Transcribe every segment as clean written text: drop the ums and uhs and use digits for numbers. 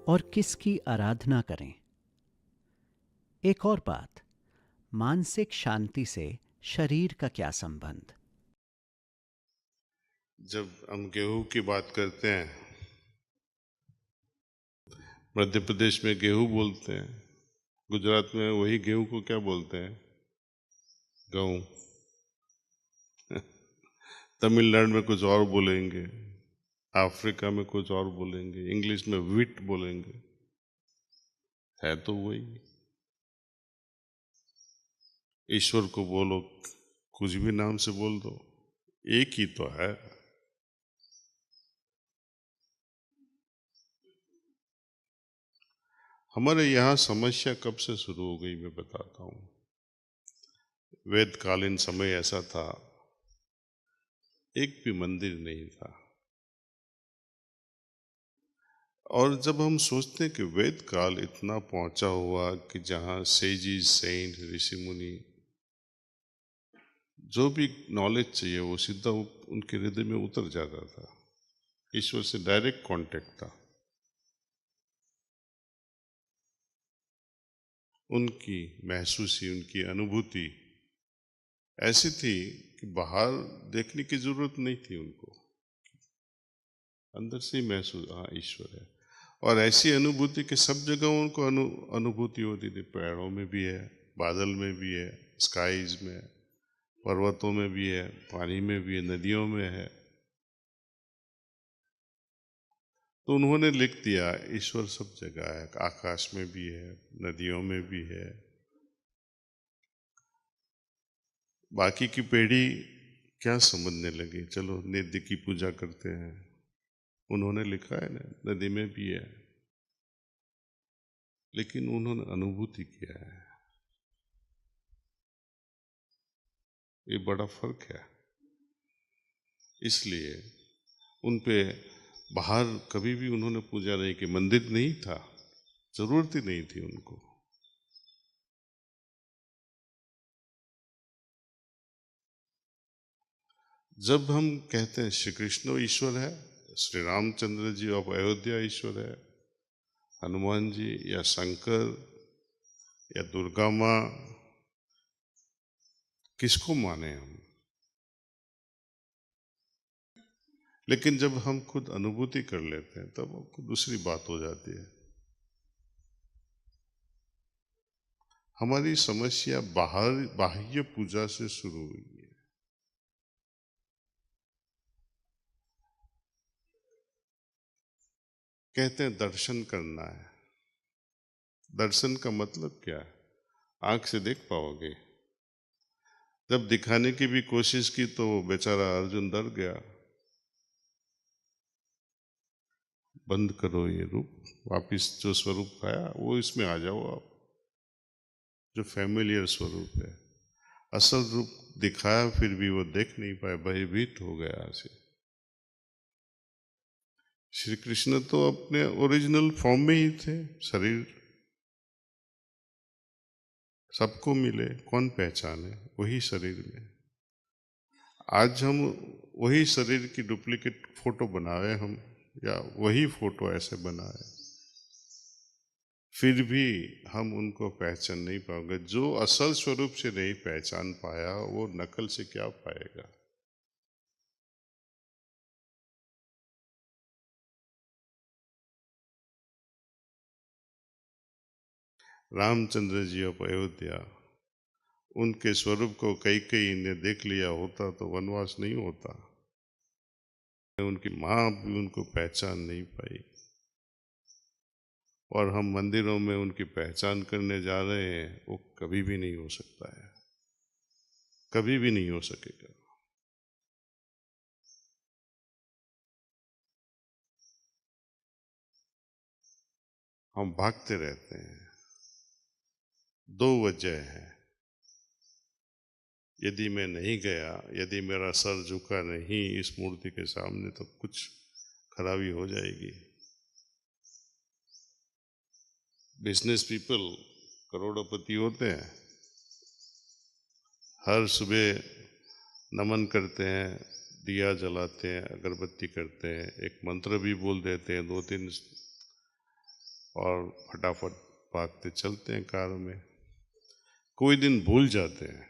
और किसकी आराधना करें। एक और बात, मानसिक शांति से शरीर का क्या संबंध। जब हम गेहूं की बात करते हैं, मध्य प्रदेश में गेहूं बोलते हैं, गुजरात में वही गेहूं को क्या बोलते हैं? गेहूं। तमिलनाडु में कुछ और बोलेंगे, अफ्रीका में कुछ और बोलेंगे, इंग्लिश में व्हीट बोलेंगे। है तो वही। ईश्वर को बोलो, कुछ भी नाम से बोल दो, एक ही तो है। हमारे यहाँ समस्या कब से शुरू हो गई मैं बताता हूँ। वेदकालीन समय ऐसा था, एक भी मंदिर नहीं था। और जब हम सोचते हैं कि वेद काल इतना पहुंचा हुआ कि जहाँ सेजिस, सेंट, ऋषि मुनि, जो भी नॉलेज चाहिए वो सीधा उनके हृदय में उतर जाता था। ईश्वर से डायरेक्ट कांटेक्ट था। उनकी महसूसी, उनकी अनुभूति ऐसी थी कि बाहर देखने की जरूरत नहीं थी उनको, अंदर से ही महसूस, हाँ ईश्वर है। और ऐसी अनुभूति कि सब जगह उनको अनुभूति होती थी। पेड़ों में भी है, बादल में भी है, स्काईज में है, पर्वतों में भी है, पानी में भी है, नदियों में है। तो उन्होंने लिख दिया ईश्वर सब जगह है, आकाश में भी है, नदियों में भी है। बाकी की पीढ़ी क्या समझने लगी, चलो निधि की पूजा करते हैं। उन्होंने लिखा है ना, नदी में भी है, लेकिन उन्होंने अनुभूति किया है। ये बड़ा फर्क है। इसलिए उन पे बाहर कभी भी उन्होंने पूजा नहीं की, मंदिर नहीं था, जरूरत ही नहीं थी उनको। जब हम कहते हैं श्री कृष्ण ईश्वर है, श्री रामचंद्र जी ऑफ अयोध्या ईश्वर है, हनुमान जी या शंकर या दुर्गा माँ, किसको माने हम? लेकिन जब हम खुद अनुभूति कर लेते हैं तब वो दूसरी बात हो जाती है। हमारी समस्या बाह्य पूजा से शुरू हुई है। कहते हैं दर्शन करना है। दर्शन का मतलब क्या है? आंख से देख पाओगे? जब दिखाने की भी कोशिश की तो बेचारा अर्जुन डर गया। बंद करो ये रूप, वापिस जो स्वरूप पाया वो इसमें आ जाओ आप, जो फैमिलियर स्वरूप है। असल रूप दिखाया फिर भी वो देख नहीं पाए, भयभीत हो गया ऐसे। श्री कृष्ण तो अपने ओरिजिनल फॉर्म में ही थे। शरीर सबको मिले, कौन पहचाने वही शरीर में। आज हम वही शरीर की डुप्लीकेट फोटो बनाए हम, या वही फोटो ऐसे बनाए, फिर भी हम उनको पहचान नहीं पाएंगे। जो असल स्वरूप से नहीं पहचान पाया वो नकल से क्या पाएगा? रामचंद्र जी ऑफ अयोध्या, उनके स्वरूप को कई कई ने देख लिया होता तो वनवास नहीं होता। उनकी माँ भी उनको पहचान नहीं पाई, और हम मंदिरों में उनकी पहचान करने जा रहे हैं, वो कभी भी नहीं हो सकता है, कभी भी नहीं हो सकेगा। हम भागते रहते हैं। दो वजह है। यदि मैं नहीं गया, यदि मेरा सर झुका नहीं इस मूर्ति के सामने, तो कुछ खराबी हो जाएगी। बिजनेस पीपल करोड़पति होते हैं, हर सुबह नमन करते हैं, दिया जलाते हैं, अगरबत्ती करते हैं, एक मंत्र भी बोल देते हैं, दो तीन और फटाफट भागते चलते हैं कार में। कोई दिन भूल जाते हैं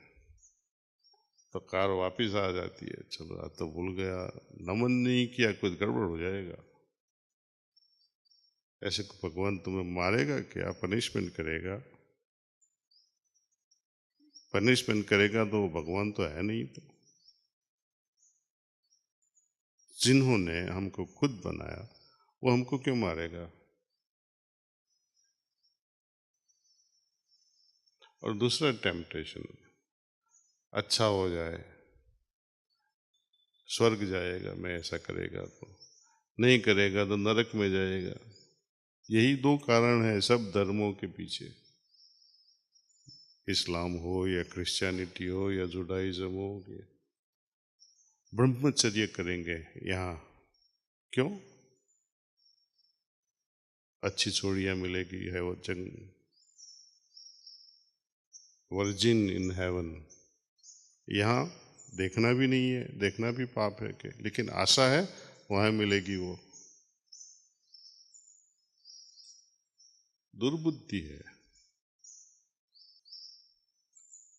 तो कार वापस आ जाती है, चलो आज तो भूल गया, नमन नहीं किया, कुछ गड़बड़ हो जाएगा। ऐसे भगवान तुम्हें मारेगा क्या, पनिशमेंट करेगा? पनिशमेंट करेगा तो वो भगवान तो है नहीं। तो जिन्होंने हमको खुद बनाया वो हमको क्यों मारेगा? और दूसरा टेम्पटेशन, अच्छा हो जाए, स्वर्ग जाएगा मैं ऐसा करेगा तो, नहीं करेगा तो नरक में जाएगा। यही दो कारण है सब धर्मों के पीछे, इस्लाम हो या क्रिश्चियनिटी हो या जुडाइज्म हो। ब्रह्मचर्य करेंगे यहाँ, क्यों? अच्छी छोड़ियाँ मिलेगी, है वो जंग, वर्जिन इन हेवन। यहाँ देखना भी नहीं है, देखना भी पाप है के, लेकिन आशा है वहाँ मिलेगी वो। दुर्बुद्धि है।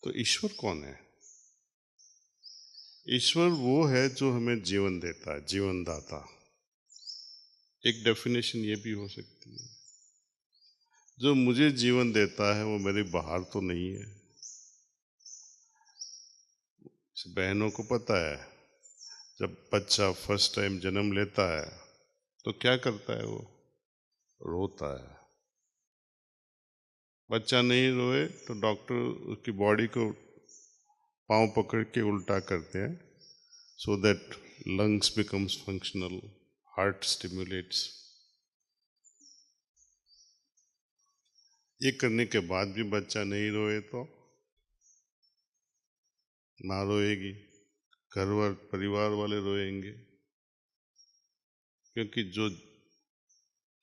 तो ईश्वर कौन है? ईश्वर वो है जो हमें जीवन देता है, जीवन दाता। एक डेफिनेशन ये भी हो सकती है, जो मुझे जीवन देता है वो मेरे बाहर तो नहीं है। बहनों को पता है, जब बच्चा फर्स्ट टाइम जन्म लेता है तो क्या करता है वो? रोता है। बच्चा नहीं रोए तो डॉक्टर उसकी बॉडी को पांव पकड़ के उल्टा करते हैं, so that lungs becomes functional, heart stimulates। ये करने के बाद भी बच्चा नहीं रोए तो माँ रोएगी, घर परिवार वाले रोएंगे, क्योंकि जो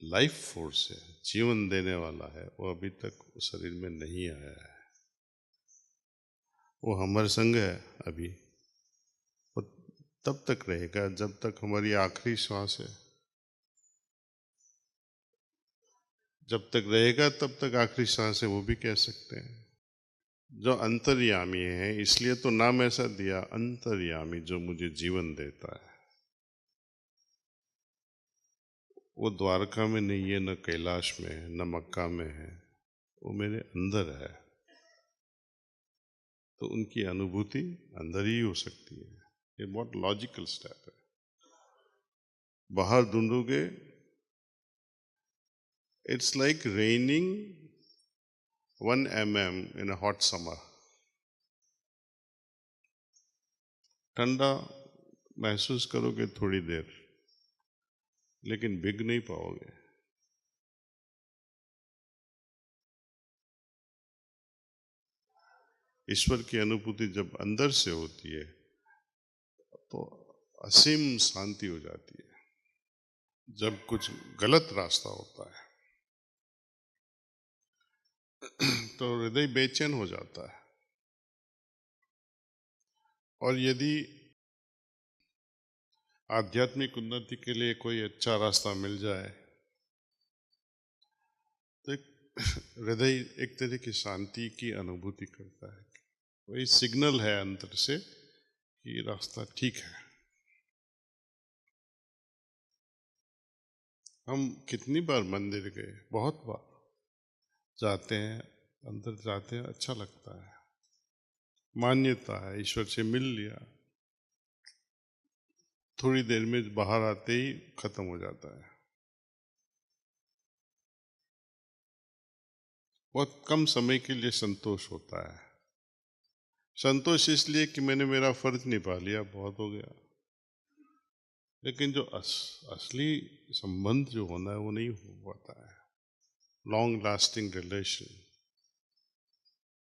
लाइफ फोर्स है, जीवन देने वाला है, वो अभी तक शरीर में नहीं आया है। वो हमारे संग है अभी, वो तब तक रहेगा जब तक हमारी आखिरी श्वास है। जब तक रहेगा तब तक आखिरी सांस है, वो भी कह सकते हैं। जो अंतर्यामी है, इसलिए तो नाम ऐसा दिया, अंतर्यामी, जो मुझे जीवन देता है। वो द्वारका में नहीं है, न कैलाश में है, न मक्का में है, वो मेरे अंदर है। तो उनकी अनुभूति अंदर ही हो सकती है। ये बहुत लॉजिकल स्टेप है। बाहर ढूंढोगे, it's like raining 1 mm in a hot summer. ठंडा महसूस करोगे थोड़ी देर, लेकिन भीग नहीं पाओगे। ईश्वर की अनुभूति जब अंदर से होती है तो असीम शांति हो जाती है। जब कुछ गलत रास्ता होता है तो हृदय बेचैन हो जाता है, और यदि आध्यात्मिक उन्नति के लिए कोई अच्छा रास्ता मिल जाए तो हृदय एक तरह की शांति की अनुभूति करता है। वही सिग्नल है अंदर से कि रास्ता ठीक है। हम कितनी बार मंदिर गए, बहुत बार जाते हैं, अंदर जाते हैं, अच्छा लगता है, मान्यता है, ईश्वर से मिल लिया, थोड़ी देर में बाहर आते ही खत्म हो जाता है। बहुत कम समय के लिए संतोष होता है। संतोष इसलिए कि मैंने मेरा फर्ज निभा लिया, बहुत हो गया। लेकिन जो असली संबंध जो होना है वो नहीं हो पाता है। लॉन्ग लास्टिंग रिलेशन,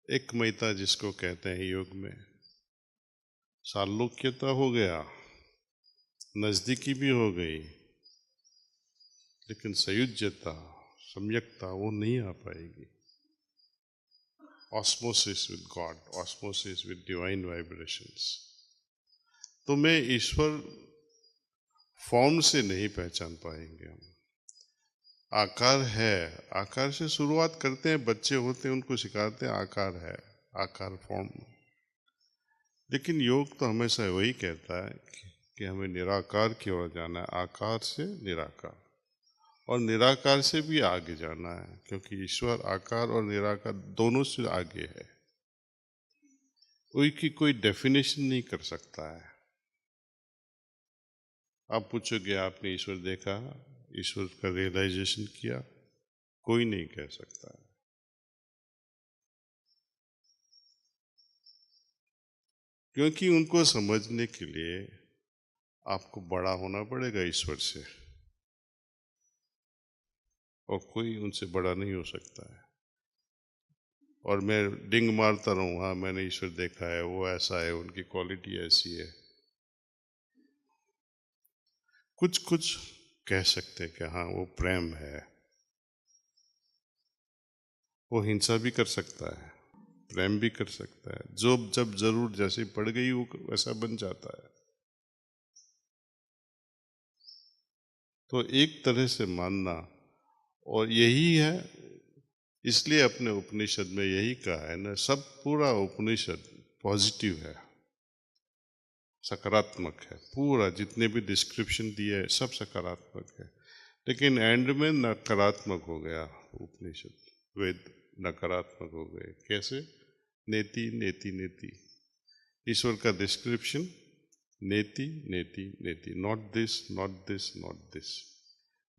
एकमयता जिसको कहते हैं योग में, सालोक्यता हो गया, नजदीकी भी हो गई, लेकिन संयुज्यता, सम्यकता वो नहीं आ पाएगी। Osmosis with God, osmosis with divine vibrations. तो मैं ईश्वर फॉर्म से नहीं पहचान पाएंगे हम, आकार है, आकार से शुरुआत करते हैं, बच्चे होते हैं उनको सिखाते हैं आकार है, आकार फॉर्म। लेकिन योग तो हमेशा वही कहता है कि हमें निराकार की ओर जाना है, आकार से निराकार, और निराकार से भी आगे जाना है, क्योंकि ईश्वर आकार और निराकार दोनों से आगे है। कोई की कोई डेफिनेशन नहीं कर सकता है। आप पूछोगे आपने ईश्वर देखा, ईश्वर का रियलाइजेशन किया, कोई नहीं कह सकता है। क्योंकि उनको समझने के लिए आपको बड़ा होना पड़ेगा ईश्वर से, और कोई उनसे बड़ा नहीं हो सकता है। और मैं डिंग मारता रहूं, हाँ मैंने ईश्वर देखा है, वो ऐसा है, उनकी क्वालिटी ऐसी है, कुछ कुछ कह सकते हैं कि हाँ वो प्रेम है। वो हिंसा भी कर सकता है, प्रेम भी कर सकता है, जो जब जरूर जैसी पड़ गई वो वैसा बन जाता है। तो एक तरह से मानना, और यही है, इसलिए अपने उपनिषद में यही कहा है ना, सब पूरा उपनिषद पॉजिटिव है, सकारात्मक है, पूरा जितने भी डिस्क्रिप्शन दिए है सब सकारात्मक है। लेकिन एंड में नकारात्मक हो गया उपनिषद, वेद नकारात्मक हो गए। कैसे? नेति नेति नेति, ईश्वर का डिस्क्रिप्शन नेति नेति नेति, not this not this not this.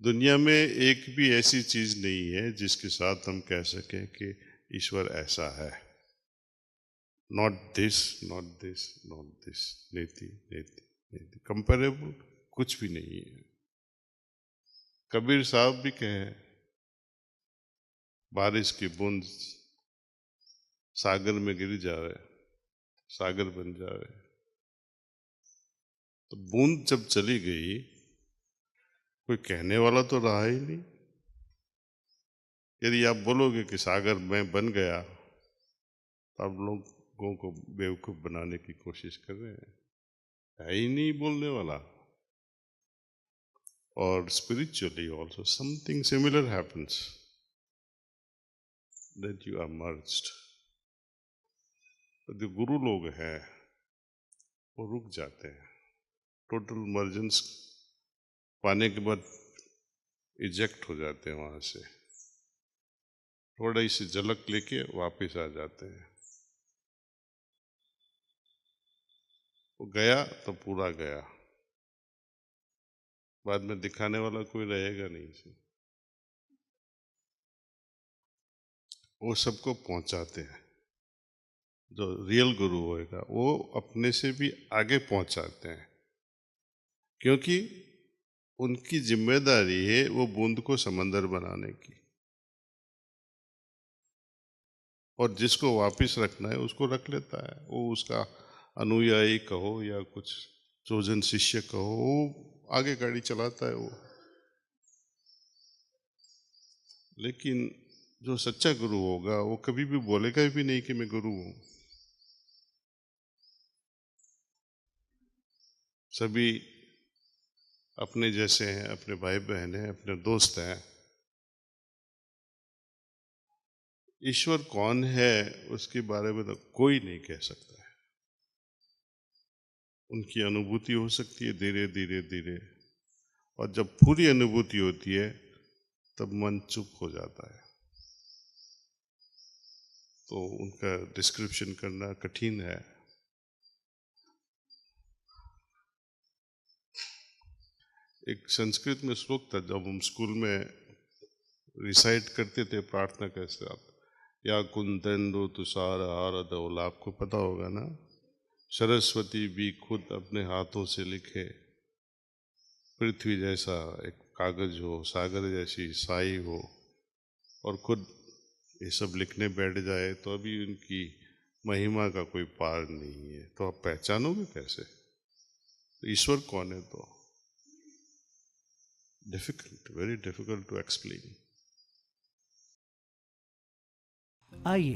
दुनिया में एक भी ऐसी चीज नहीं है जिसके साथ हम कह सकें कि ईश्वर ऐसा है। Not this not this not this, नेति नेति नेति, कंपेरेबल कुछ भी नहीं है। कबीर साहब भी कहे, बारिश की बूंद सागर में गिर जावे, सागर बन जावे। तो बूंद जब चली गई, कोई कहने वाला तो रहा ही नहीं। यदि आप बोलोगे कि सागर में बन गया, तो आप लोगों को बेवकूफ बनाने की कोशिश कर रहे हैं, है ही नहीं बोलने वाला। और spiritually also something similar happens, that you are merged. तो जो गुरु लोग हैं वो रुक जाते हैं, टोटल मर्जेंस पाने के बाद इजेक्ट हो जाते हैं वहां से, थोड़ा सी झलक लेके वापस आ जाते हैं। वो गया तो पूरा गया, बाद में दिखाने वाला कोई रहेगा नहीं से। वो सबको पहुंचाते हैं। जो रियल गुरु होएगा वो अपने से भी आगे पहुंचाते हैं, क्योंकि उनकी जिम्मेदारी है वो बूंद को समंदर बनाने की, और जिसको वापस रखना है उसको रख लेता है। वो उसका अनुयायी कहो या कुछ चोजन शिष्य कहो, वो आगे गाड़ी चलाता है वो। लेकिन जो सच्चा गुरु होगा वो कभी भी बोलेगा भी नहीं कि मैं गुरु हूं। सभी अपने जैसे हैं, अपने भाई बहन हैं, अपने दोस्त हैं। ईश्वर कौन है उसके बारे में तो कोई नहीं कह सकता है। उनकी अनुभूति हो सकती है धीरे धीरे धीरे, और जब पूरी अनुभूति होती है तब मन चुप हो जाता है। तो उनका डिस्क्रिप्शन करना कठिन है। एक संस्कृत में श्लोक था, जब हम स्कूल में रिसाइट करते थे प्रार्थना के साथ, या कुंदेंदु तुषार हार धवला, आपको पता होगा ना। सरस्वती भी खुद अपने हाथों से लिखे, पृथ्वी जैसा एक कागज हो, सागर जैसी साई हो, और खुद ये सब लिखने बैठ जाए तो अभी उनकी महिमा का कोई पार नहीं है। तो आप पहचानोगे कैसे तो ईश्वर कौन है? तो difficult, very difficult to explain. आइए